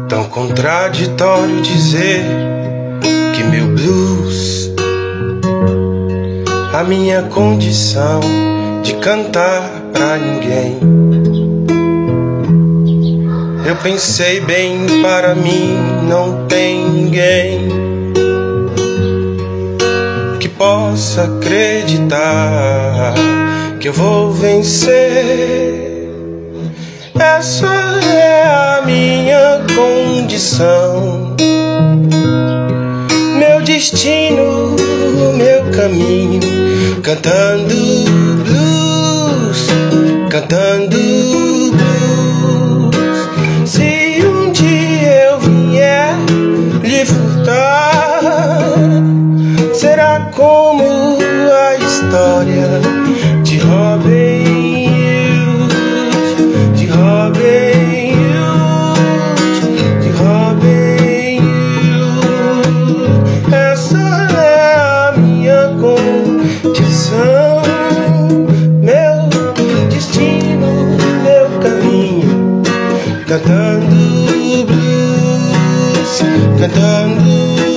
Tão contraditório dizer que meu blues, a minha condição de cantar pra ninguém. Eu pensei bem, para mim não tem ninguém que possa acreditar que eu vou vencer. Essa é a minha condição, meu destino, meu caminho, cantando blues, cantando blues. Se um dia eu vier lhe furtar, será como a história de Robin Hood, de Robin Hood, de Robin Hood. Essa é a minha condição, meu destino, meu caminho, cantando blues, cantando